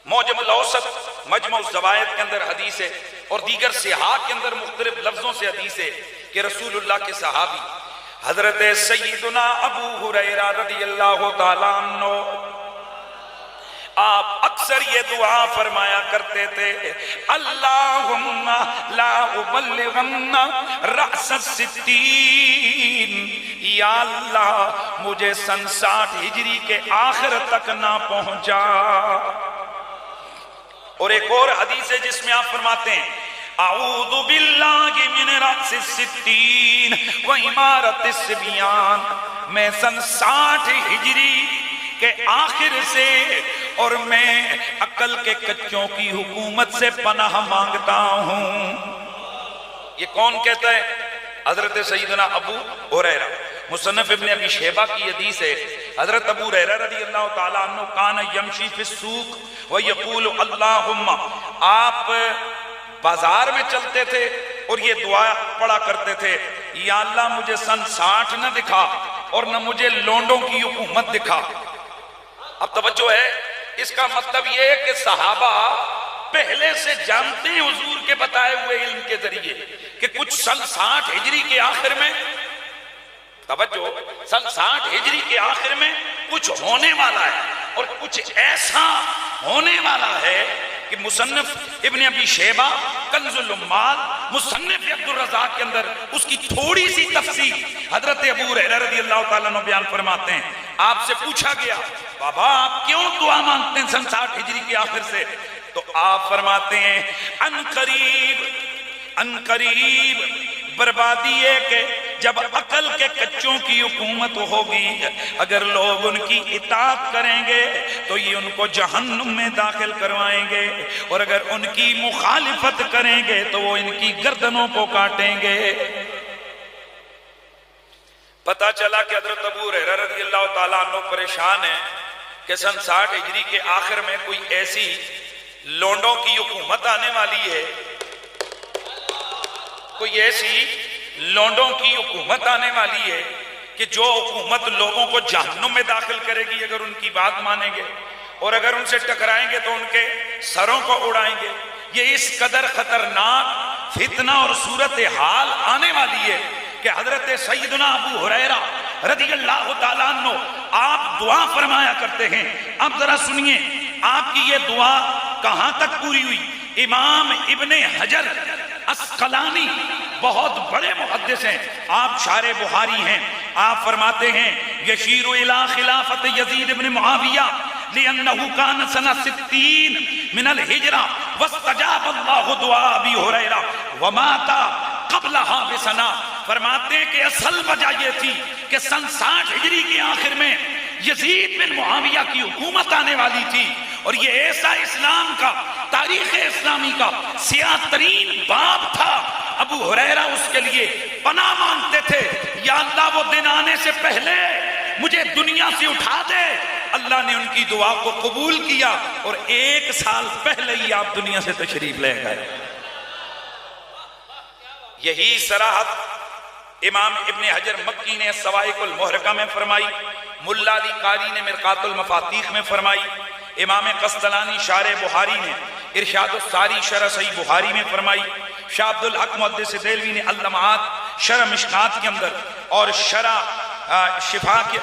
موجم الاوسط مجمع الزوائد کے اندر حدیث ہے اور دیگر صحاح کے اندر مختلف لفظوں سے حدیث ہے کہ رسول اللہ کے صحابی حضرت سیدنا ابو ہریرہ رضی اللہ تعالیٰ عنہ آپ اکثر یہ دعا فرمایا کرتے تھے، اللہم لا ابلغن رأس الستین، یا اللہ مجھے سن 60 ہجری کے آخر تک نہ پہنچا۔ اور ایک اور حدیث ہے جس میں آپ فرماتے ہیں اعوذ باللہ من رأس الستین و امارت الصبیان، میں سن 60 ہجری کے آخر سے اور میں عقل کے کچوں کی حکومت سے پناہ مانگتا ہوں۔ یہ کون کہتا ہے؟ حضرت سیدنا ابو ہریرہ۔ مصنف ابن ابی شیبہ کی حدیث ہے، حضرت ابو ہریرہ رضی اللہ تعالیٰ عنہ کان یمشی فی السوق ویقول اللہم، آپ بازار میں چلتے تھے اور یہ دعا پڑھا کرتے تھے، یا اللہ مجھے سن 60 نہ دکھا اور نہ مجھے لونڈوں کی حکومت دکھا۔ اب توجہ ہے، اس کا مطلب یہ ہے کہ صحابہ پہلے سے جانتے ہیں حضور کے بتائے ہوئے علم کے ذریعے کہ کچھ سن 60 ہجری کے آخر میں، توجہ، سن 60 ہجری کے آخر میں کچھ ہونے والا ہے اور کچھ ایسا ہونے والا ہے کہ مصنف ابن ابی شیبہ کنز العمال مصنف عبد الرزاق کے اندر اس کی تھوڑی سی تفصیل حضرت ابو ہریرہ رضی اللہ تعالیٰ عنہ بیان فرماتے ہیں۔ آپ سے پوچھا گیا بابا آپ کیوں دعا مانگتے ہیں سن 60 ہجری کے آخر سے؟ تو آپ فرماتے ہیں ان قریب بربادی ہے کہ جب عقل کے کچوں کی حکومت ہوگی، اگر لوگ ان کی اطاعت کریں گے تو یہ ان کو جہنم میں داخل کروائیں گے، اور اگر ان کی مخالفت کریں گے تو وہ ان کی گردنوں کو کاٹیں گے۔ پتہ چلا کہ حضرت ابو ہریرہ رضی اللہ تعالیٰ عنہ پریشان ہیں کہ سن 60 ہجری کے آخر میں کوئی ایسی لونڈوں کی حکومت آنے والی ہے، کوئی ایسی لونڈوں کی حکومت آنے والی ہے کہ جو حکومت لوگوں کو جہنم میں داخل کرے گی اگر ان کی بات مانیں گے، اور اگر ان سے ٹکرائیں گے تو ان کے سروں کو اڑائیں گے۔ یہ اس قدر خطرناک فتنہ اور صورتحال آنے والی ہے کہ حضرت سیدنا ابو ہریرہ رضی اللہ تعالیٰ عنہ آپ دعا فرمایا کرتے ہیں۔ اب ذرا سنیے آپ کی یہ دعا کہاں تک پوری ہوئی۔ امام ابن حجر اسقلانی بہت بڑے محدث ہیں، آپ شارح بخاری ہیں، آپ فرماتے ہیں یشیر الی خلافت یزید بن معاویہ لأنه كان سنة 60 من الہجرہ واستجاب اللہ دعا ابی ہریرہ ومات قبلها بسنہ۔ فرماتے ہیں کہ اصل وجہ یہ تھی کہ سن 60 ہجری کے آخر میں یزید بن معاویہ کی حکومت آنے والی تھی، اور یہ ایسا اسلام کا، تاریخ اسلامی کا سیاہ ترین باب تھا۔ ابو ہریرہ اس کے لیے پناہ مانگتے تھے، یا اللہ وہ دن آنے سے پہلے مجھے دنیا سے اٹھا دے۔ اللہ نے ان کی دعا کو قبول کیا اور 1 سال پہلے ہی آپ دنیا سے تشریف لے گئے۔ یہی صراحت امام ابن حجر مکی نے سوائق المحرقہ میں فرمائی، ملا علی قاری نے مرقات المفاتیح میں فرمائی، امام قسطلانی شارح بخاری نے ارشاد الساری شرح صحیح بخاری میں فرمائی، شاہ عبد الحق محدث دہلوی نے اللمعات شرح مشکات کے اندر اور شرح شفا کے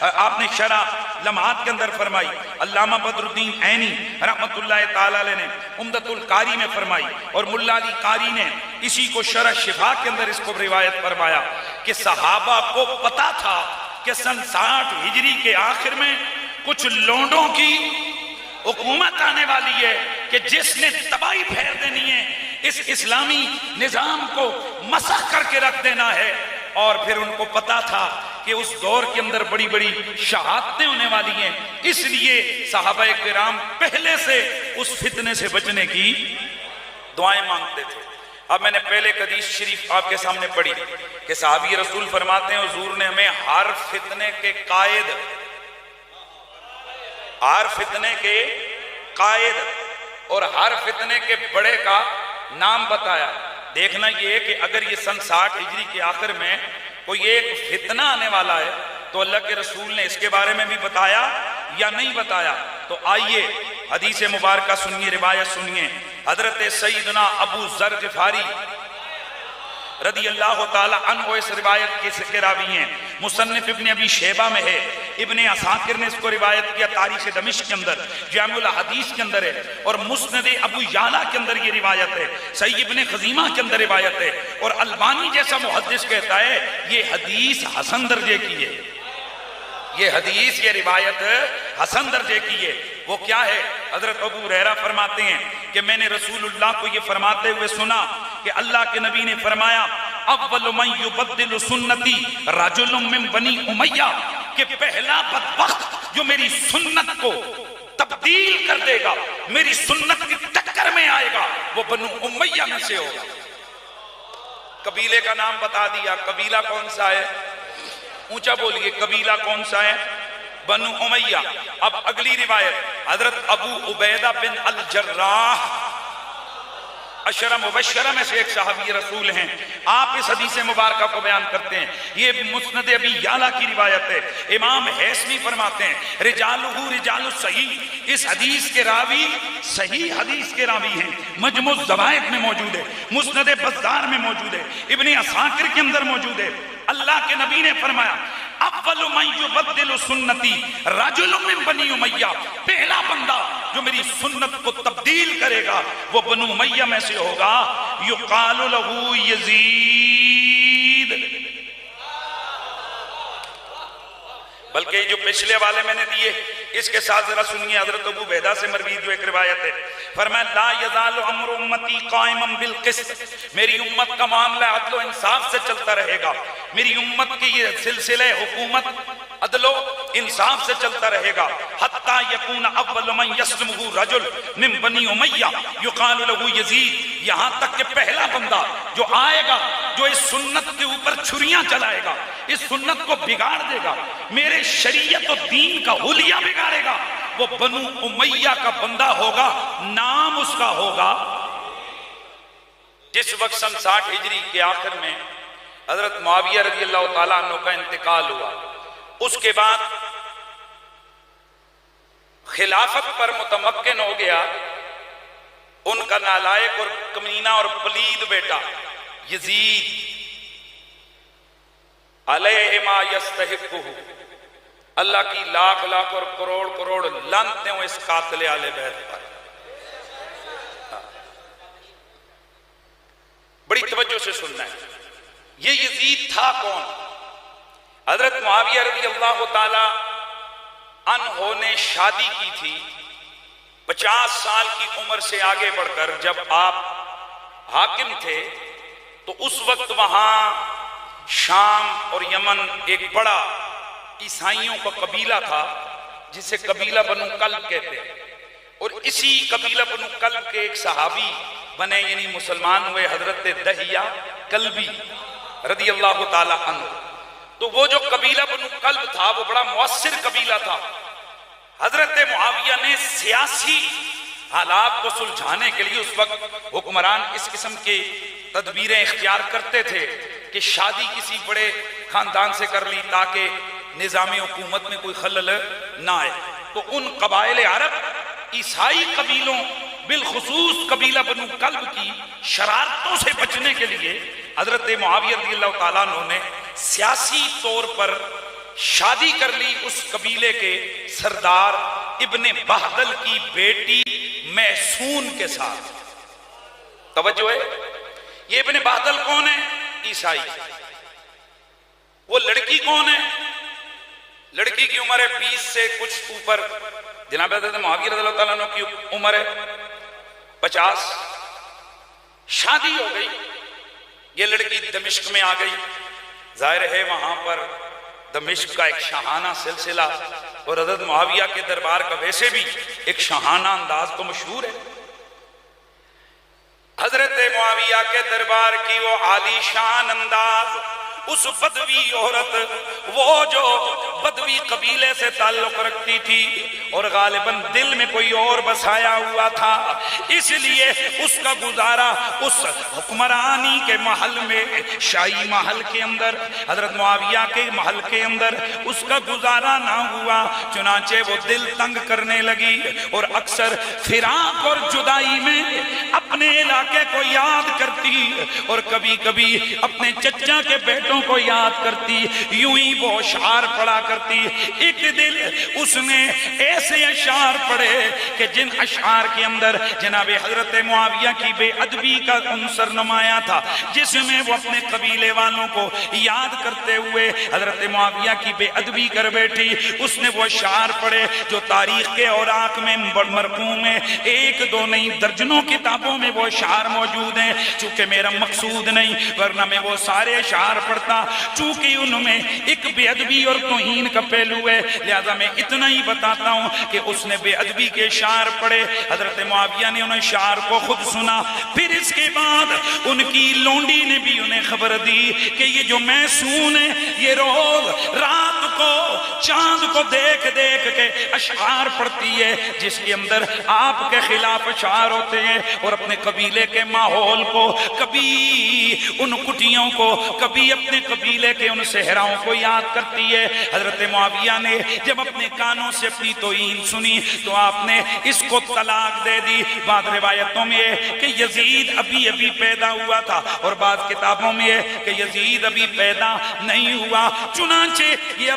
آپ نے شرح لمعات کے اندر فرمائی، علامہ بدر الدین عینی رحمت اللہ تعالی علیہ نے عمدۃ القاری میں فرمائی، اور ملا علی قاری نے اسی کو شرح شفا کے اندر اس کو روایت فرمایا کہ صحابہ کو پتا تھا کہ سن 60 ہجری کے آخر میں کچھ لونڈوں کی حکومت آنے والی ہے کہ جس نے تباہی پھیر دینی ہے، اس اسلامی نظام کو مسخ کر کے رکھ دینا ہے۔ اور پھر ان کو پتا تھا کہ اس دور کے اندر بڑی بڑی شہادتیں ہونے والی ہیں، اس لیے صحابہ کرام پہلے سے اس فتنے سے بچنے کی دعائیں مانگتے تھے۔ اب میں نے پہلے حدیث شریف آپ کے سامنے پڑھی کہ صحابی رسول فرماتے ہیں حضور نے ہمیں ہر فتنے کے قائد، ہر فتنے کے قائد اور ہر فتنے کے بڑے کا نام بتایا۔ دیکھنا یہ ہے کہ اگر یہ سن 60 ہجری کے آخر میں کوئی ایک فتنہ آنے والا ہے تو اللہ کے رسول نے اس کے بارے میں بھی بتایا یا نہیں بتایا؟ تو آئیے حدیث مبارکہ سنیے، روایت سنیے۔ حضرت سیدنا ابو ذر غفاری رضی اللہ تعالی عنہ اس روایت کے راوی ہیں۔ مصنف ابن ابی شیبہ میں ہے، ابن عساکر نے اس کو روایت کیا تاریخ دمشق کے اندر، جامع الحدیث کے اندر ہے، اور مسند ابو یعلا کے اندر یہ روایت ہے، صحیح ابن خزیمہ کے اندر روایت ہے، اور البانی جیسا محدث کہتا ہے یہ حدیث حسن درجے کی ہے، یہ حدیث، یہ روایت حسن درجے کی ہے۔ وہ کیا ہے؟ حضرت ابو ہریرہ فرماتے ہیں کہ میں نے رسول اللہ کو یہ فرماتے ہوئے سنا کہ اللہ کے نبی نے فرمایا اول من یبدل سنتی رجل من بنی امیہ، کہ پہلا بدبخت جو میری سنت کو تبدیل کر دے گا، میری سنت کی ٹکر میں آئے گا، وہ بنو امیہ میں سے ہوگا۔ قبیلے کا نام بتا دیا، قبیلہ کون سا ہے؟ اونچا بولیے، قبیلہ کون سا ہے؟ بنو امیہ۔ اب اگلی روایت، حضرت ابو عبیدہ بن الجراح عشرہ مبشرہ میں سے ایک صحابی رسول ہیں، آپ اس حدیث مبارکہ کو بیان کرتے ہیں، یہ مسند ابی یعلا کی روایت ہے۔ امام حیثمی فرماتے ہیں رجالہ رجال صحیح، اس حدیث کے راوی صحیح حدیث کے راوی ہیں، مجموع الزوائد میں موجود ہے، مسند بزار میں موجود ہے، ابن عساکر کے اندر موجود ہے۔ اللہ کے نبی نے فرمایا اول من یبدل سنتی رجل من بنی امیہ، پہلا بندہ جو میری سنت کو تبدیل کرے گا وہ بنو امیہ میں سے ہوگا، یقال له یزید۔ بلکہ جو پچھلے والے میں نے دیے اس کے ساتھ ذرا سنیے، حضرت ابو عبیدہ سے مروی جو ایک روایت ہے، فرمایا لا یزال امر امتی قائما بالقسط، میری امت کا معاملہ عدل و انصاف سے چلتا رہے گا، میری امت کی یہ سلسلہ حکومت عدل و انصاف سے چلتا رہے گا، حتی یکون اول من یسلمہ رجل من بنی امیہ یقال له یزید، یہاں تک کہ پہلا بندہ جو آئے گا جو اس سنت کے اوپر چھریاں چلائے گا، اس سنت کو بگاڑ دے گا، میرے شریعت و دین کا حلیہ بگاڑے گا، وہ بنو امیہ کا بندہ ہوگا، نام اس کا ہوگا۔ جس وقت سن 60 ہجری کے آخر میں حضرت معاویہ رضی اللہ تعالیٰ عنہ کا انتقال ہوا، اس کے بعد خلافت پر متمکن ہو گیا ان کا نالائق اور کمینہ اور پلید بیٹا یزید، علیہ ما یستحقہ، اللہ کی لاکھ لاکھ اور کروڑ کروڑ لعنتیں ہوں اس قاتل آل بیت پر۔ بڑی توجہ سے سننا ہے، یہ یزید تھا کون؟ حضرت معاویہ رضی اللہ تعالی عنہ نے شادی کی تھی 50 سال کی عمر سے آگے بڑھ کر، جب آپ حاکم تھے تو اس وقت وہاں شام اور یمن ایک بڑا عیسائیوں کا قبیلہ تھا جسے قبیلہ بنو کلب کہتے ہیں، اور اسی قبیلہ بنو کلب کے ایک صحابی بنے، یعنی مسلمان ہوئے، حضرت دہیہ کلبی رضی اللہ تعالی عنہ۔ تو وہ جو قبیلہ بنو کلب تھا وہ بڑا مؤثر قبیلہ تھا، حضرت معاویہ نے سیاسی حالات کو سلجھانے کے لیے، اس وقت حکمران اس قسم کی تدبیریں اختیار کرتے تھے کہ شادی کسی بڑے خاندان سے کر لی تاکہ نظام حکومت میں کوئی خلل نہ آئے، تو ان قبائل عرب عیسائی قبیلوں بالخصوص قبیلہ بنو کلب کی شرارتوں سے بچنے کے لیے حضرت معاویہ رضی اللہ تعالیٰ عنہ نے سیاسی طور پر شادی کر لی اس قبیلے کے سردار ابن بہدل کی بیٹی محسون کے ساتھ۔ توجہ ہے، یہ ابن بہدل کون ہے؟ عیسائی۔ وہ لڑکی کون ہے؟ لڑکی کی عمر ہے 20 سے کچھ اوپر، جناب حضرت معاویہ رضی اللہ تعالیٰ عنہ کی عمر ہے 50۔ شادی ہو گئی، یہ لڑکی دمشق میں آ گئی، ظاہر ہے وہاں پر دمشق کا ایک شاہانہ سلسلہ اور حضرت معاویہ کے دربار کا ویسے بھی ایک شاہانہ انداز تو مشہور ہے۔ حضرت معاویہ کے دربار کی وہ عالی شان انداز، اس بدوی عورت، وہ جو بدوی قبیلے سے تعلق رکھتی تھی اور غالباً دل میں کوئی اور بسایا ہوا تھا، اس لیے اس کا گزارا اس حکمرانی کے محل میں، شاہی محل کے اندر، حضرت معاویہ کے محل کے اندر اس کا گزارا نہ ہوا، چنانچہ وہ دل تنگ کرنے لگی اور اکثر فراق اور جدائی میں اپنے علاقے کو یاد کرتی اور کبھی کبھی اپنے چچا کے بیٹوں کو یاد کرتی، یوں ہی وہ اشعار پڑھا کرتی۔ ایک دل اس نے ایسے اشعار پڑھے کہ جن اشعار کے اندر جناب حضرت معاویہ کی بے ادبی کا عنصر نمایاں تھا، جس میں وہ اپنے قبیلے والوں کو یاد کرتے ہوئے حضرت معاویہ کی بے ادبی کر بیٹھی۔ اس نے وہ اشعار پڑھے جو تاریخ کے اوراق میں مرقوم ہیں، ایک دو نہیں درجنوں کتابوں میں وہ اشعار موجود ہیں۔ چونکہ میرا مقصود نہیں ورنہ میں وہ سارے اشعار پڑھتا، چونکہ ان میں ایک بے ادبی اور توہین کا پہلو ہے، لہذا میں اتنا ہی بتاتا ہوں کہ اس نے بے ادبی کے اشعار پڑھے، حضرت معاویہ نے ان اشعار کو خود سنا، پھر اس کے بعد ان کی لونڈی نے بھی انہیں خبر دی کہ یہ جو محسون ہے یہ روز رات کو چاند کو دیکھ دیکھ کے اشعار پڑھتی ہے، جس کے اندر آپ کے خلاف اشعار ہوتے ہیں، اور اپنے قبیلے کے ماحول کو، کبھی ان کٹیوں کو، کبھی اپنے قبیلے کے ان صحراؤں کو یاد کرتی ہے۔ حضرت معاویہ نے جب اپنے کانوں سے اپنی توہین سنی تو آپ نے اس کو طلاق دے دی۔ بعض روایتوں میں ہے کہ یزید ابھی ابھی پیدا ہوا تھا، اور بعض کتابوں میں ہے کہ یزید ابھی پیدا نہیں ہوا، چنانچہ یہ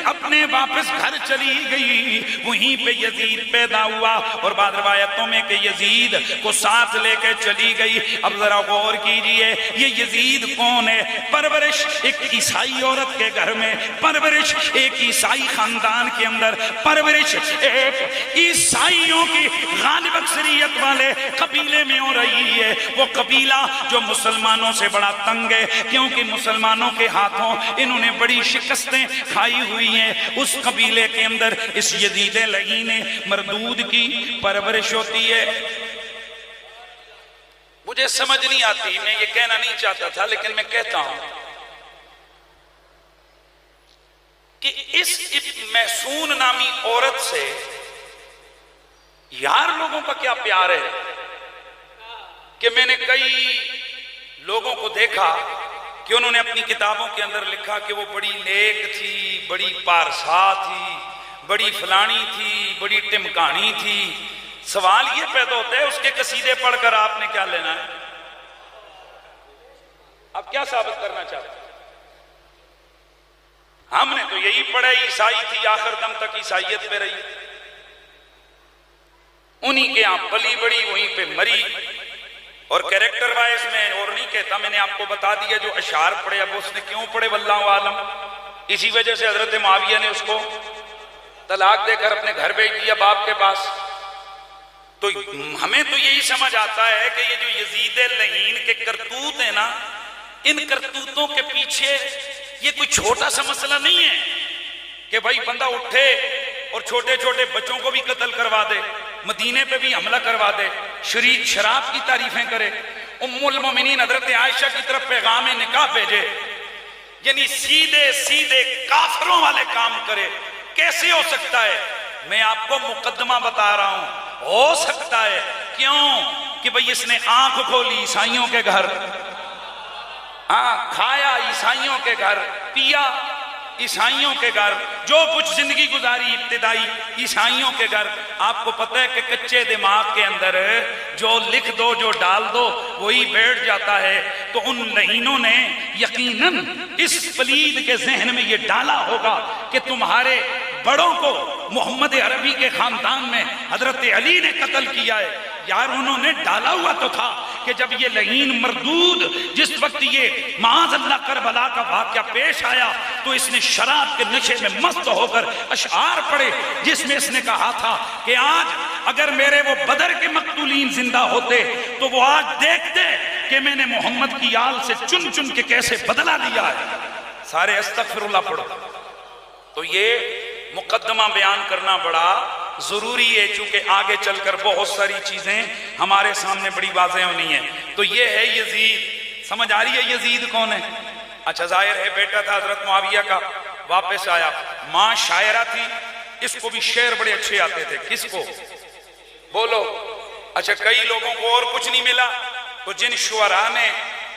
اپنے واپس گھر چلی گئی، وہیں پہ یزید پیدا ہوا، اور بعض روایتوں میں کہ یزید کو ساتھ لے کے چلی گئی۔ اب ذرا غور کیجئے یہ یزید کون ہے؟ پرورش ایک عیسائی عورت کے گھر میں، پرورش ایک عیسائی خاندان کے اندر، پرورش ایک عیسائیوں کی غالب اکثریت والے قبیلے میں ہو رہی ہے، وہ قبیلہ جو مسلمانوں سے بڑا تنگ ہے، کیونکہ مسلمانوں کے ہاتھوں انہوں نے بڑی شکستیں کھائی ہوئی ہیں۔ اس قبیلے کے اندر اس یزید لعین مردود کی پرورش ہوتی ہے۔ مجھے سمجھ نہیں آتی، میں یہ کہنا نہیں چاہتا تھا لیکن میں کہتا ہوں کہ اس محسون نامی عورت سے یار لوگوں کا کیا پیار ہے کہ میں نے کئی لوگوں کو دیکھا کہ انہوں نے اپنی کتابوں کے اندر لکھا کہ وہ بڑی نیک تھی، بڑی پارسا تھی، بڑی فلانی تھی، بڑی ٹمکانی تھی۔ سوال یہ پیدا ہوتا ہے اس کے قصیدے پڑھ کر آپ نے کیا لینا ہے؟ آپ کیا ثابت کرنا چاہتے ہیں؟ ہم نے تو یہی پڑھا عیسائی تھی، آخر دم تک عیسائیت پہ رہی، انہی کے یہاں پلی بڑی وہیں پہ مری، اور کریکٹر وائز میں اور نہیں کہتا، میں نے آپ کو بتا دیا جو اشعار پڑھے، اب اس نے کیوں پڑھے واللہ عالم۔ اسی وجہ سے حضرت معاویہ نے اس کو طلاق دے کر اپنے گھر بھیج دیا باپ کے پاس۔ تو ہمیں تو یہی سمجھ آتا ہے کہ یہ جو یزید لعین کے کرتوت ہیں نا، ان کرتوتوں کے پیچھے یہ کوئی چھوٹا سا مسئلہ نہیں ہے کہ بھائی بندہ اٹھے اور چھوٹے چھوٹے بچوں کو بھی قتل کروا دے، مدینے پہ بھی حملہ کروا دے، شراب کی تعریفیں کرے، ام المومنین حضرت عائشہ کی طرف پیغام نکاح بھیجے، یعنی سیدھے سیدھے کافروں والے کام کرے۔ کیسے ہو سکتا ہے؟ میں آپ کو مقدمہ بتا رہا ہوں، ہو سکتا ہے کیوں کہ بھئی اس نے آنکھ کھولی عیسائیوں کے گھر، کھایا عیسائیوں کے گھر، پیا عیسائیوں کے گھر، جو کچھ زندگی گزاری ابتدائی عیسائیوں کے گھر۔ آپ کو پتہ ہے کہ کچے دماغ کے اندر جو لکھ دو، جو ڈال دو، وہی بیٹھ جاتا ہے۔ تو ان لعینوں نے یقیناً اس پلید کے ذہن میں یہ ڈالا ہوگا کہ تمہارے بڑوں کو محمد عربی کے خاندان میں حضرت علی نے قتل کیا ہے۔ یار انہوں نے ڈالا ہوا تو تھا کہ جب یہ لعین مردود جس وقت یہ معاذ اللہ کربلا کا واقعہ پیش آیا تو اس نے شراب کے نشے میں مست ہو کر اشعار پڑھے، جس میں اس نے کہا تھا کہ آج اگر میرے وہ بدر کے مقتولین زندہ ہوتے تو وہ آج دیکھتے کہ میں نے محمد کی آل سے چن چن کے کیسے بدلہ لیا ہے۔ سارے استغفر اللہ پڑھو۔ تو یہ مقدمہ بیان کرنا بڑا ضروری ہے، چونکہ آگے چل کر بہت ساری چیزیں ہمارے سامنے بڑی واضح ہونی ہیں۔ تو یہ ہے یزید، سمجھ آ رہی ہے یزید کون ہے؟ اچھا ظاہر ہے بیٹا تھا حضرت معاویہ کا، واپس آیا، ماں شاعرہ تھی، اس کو بھی شعر بڑے اچھے آتے تھے. کس کو بولو؟ اچھا کئی لوگوں کو اور کچھ نہیں ملا تو جن شعراء نے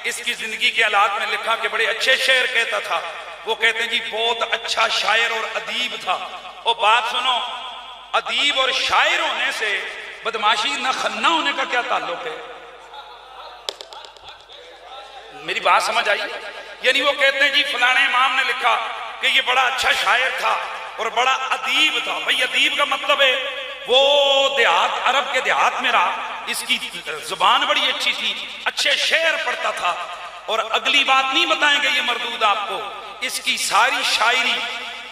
اس کی زندگی کے حالات میں لکھا کہ بڑے اچھے شعر کہتا تھا، وہ کہتے ہیں جی بہت اچھا شاعر اور ادیب تھا. اور بات سنو، ادیب اور شاعر ہونے سے بدماشی نہ خنہ ہونے کا کیا تعلق ہے؟ میری بات سمجھ آئی؟ یعنی وہ کہتے ہیں جی فلانے امام نے لکھا کہ یہ بڑا اچھا شاعر تھا اور بڑا ادیب تھا. بھئی ادیب کا مطلب ہے وہ دیہات، عرب کے دیہات میں رہا، اس کی زبان بڑی اچھی تھی، اچھے شعر پڑھتا تھا. اور اگلی بات نہیں بتائیں گے یہ مردود آپ کو، اس کی ساری شاعری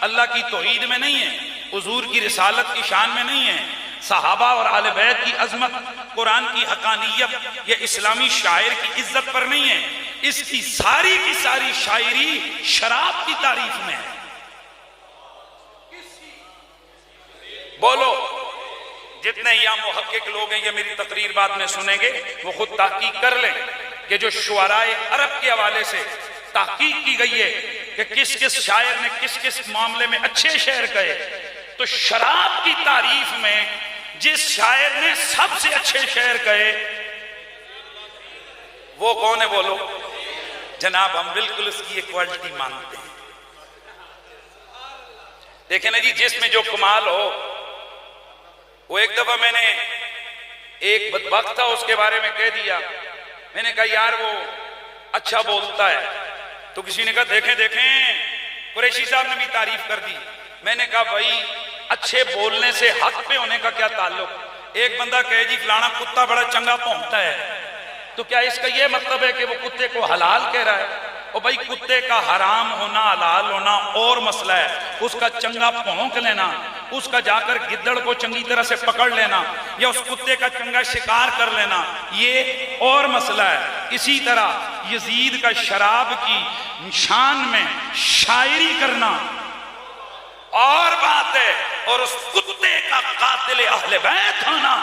اللہ کی توحید میں نہیں ہے، حضور کی رسالت کی شان میں نہیں ہے، صحابہ اور اہل بیت کی عظمت، قرآن کی حقانیت یا اسلامی شاعر کی عزت پر نہیں ہے. اس کی ساری شاعری شراب کی تعریف میں ہے. بولو، جتنے یا محقق لوگ ہیں یا میری تقریر بعد میں سنیں گے وہ خود تحقیق کر لیں کہ جو شعراء عرب کے حوالے سے تحقیق کی گئی ہے کہ کس کس شاعر نے کس کس معاملے میں اچھے شعر کہے، تو شراب کی تعریف میں جس شاعر نے سب سے اچھے شعر کہے وہ کون ہے؟ بولو جناب. ہم بالکل اس کی ایکوالٹی مانتے ہیں. دیکھیں نا جی، جس میں جو کمال ہو. وہ ایک دفعہ میں نے ایک بدبخت تھا اس کے بارے میں کہہ دیا، میں نے کہا یار وہ اچھا بولتا ہے، تو کسی نے کہا دیکھیں قریشی صاحب نے بھی تعریف کر دی. میں نے کہا بھائی اچھے بولنے سے حق پہ ہونے کا کیا تعلق؟ ایک بندہ کہے جی فلانا کتا بڑا چنگا بھونکتا ہے، تو کیا اس کا یہ مطلب ہے کہ وہ کتے کو حلال کہہ رہا ہے؟ اور بھائی کتے کا حرام ہونا حلال ہونا اور مسئلہ ہے، اس کا چنگا بھونک لینا، اس کا جا کر گدڑ کو چنگی طرح سے پکڑ لینا یا اس کتے کا چنگا شکار کر لینا یہ اور مسئلہ ہے. اسی طرح یزید کا شراب کی شان میں شاعری کرنا اور بات ہے، اور اس کتے کا قاتل اہل بیت ہونا